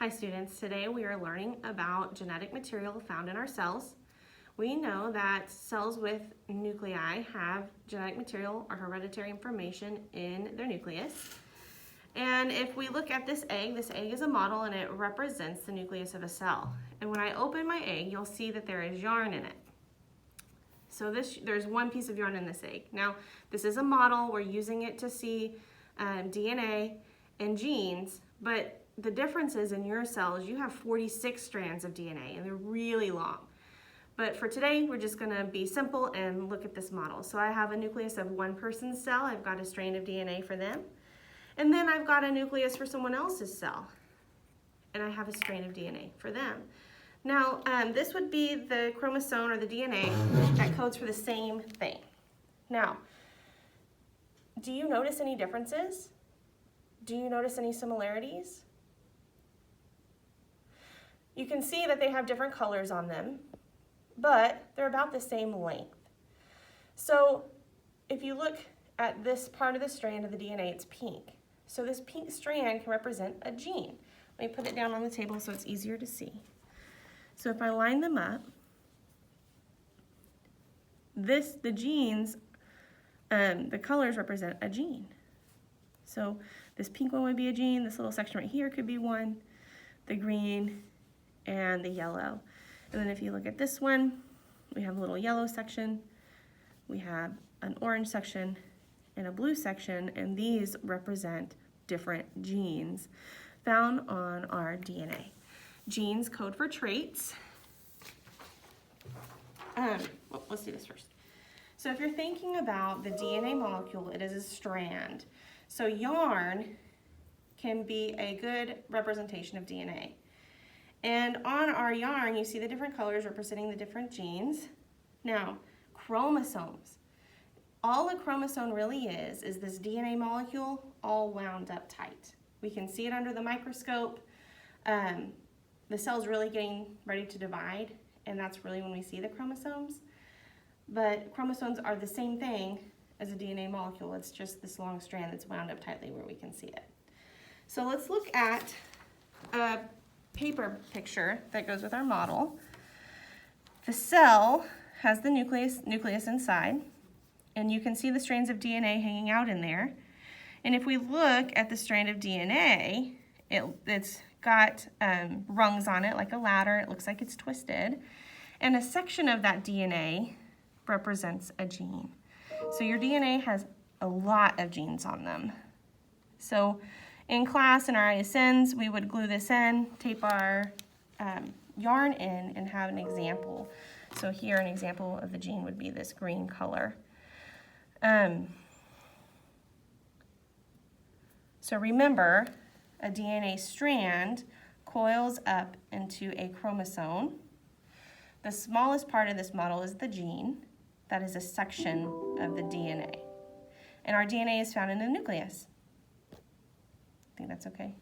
Hi students, today we are learning about genetic material found in our cells. We know that cells with nuclei have genetic material or hereditary information in their nucleus. And if we look at this egg is a model and it represents the nucleus of a cell. And when I open my egg, you'll see that there is yarn in it. So there's one piece of yarn in this egg. Now, this is a model. We're using it to see DNA and genes, but the difference is in your cells, you have 46 strands of DNA, and they're really long. But for today, we're just gonna be simple and look at this model. So I have a nucleus of one person's cell. I've got a strand of DNA for them. And then I've got a nucleus for someone else's cell. And I have a strand of DNA for them. Now, this would be the chromosome or the DNA that codes for the same thing. Now, do you notice any differences? Do you notice any similarities? You can see that they have different colors on them, but they're about the same length. So if you look at this part of the strand of the DNA, it's pink. So this pink strand can represent a gene. Let me put it down on the table so it's easier to see. So if I line them up, the genes, the colors represent a gene. So this pink one would be a gene, this little section right here could be one, the green, and the yellow. And then if you look at this one, we have a little yellow section, we have an orange section, and a blue section, and these represent different genes found on our DNA. Genes code for traits. Let's do this first. So if you're thinking about the DNA molecule, it is a strand. So yarn can be a good representation of DNA. And on our yarn, you see the different colors representing the different genes. Now, chromosomes. All a chromosome really is this DNA molecule all wound up tight. We can see it under the microscope. The cell's really getting ready to divide, and that's really when we see the chromosomes. But chromosomes are the same thing as a DNA molecule. It's just this long strand that's wound up tightly where we can see it. So let's look at a paper picture that goes with our model. The cell has the nucleus inside, and you can see the strands of DNA hanging out in there. And if we look at the strand of DNA, it's got rungs on it like a ladder. It looks like it's twisted. And a section of that DNA represents a gene. So your DNA has a lot of genes on them. So in class, in our ISNs, we would glue this in, tape our yarn in, and have an example. So here, an example of the gene would be this green color. So remember, a DNA strand coils up into a chromosome. The smallest part of this model is the gene. That is a section of the DNA. And our DNA is found in the nucleus. I think that's okay.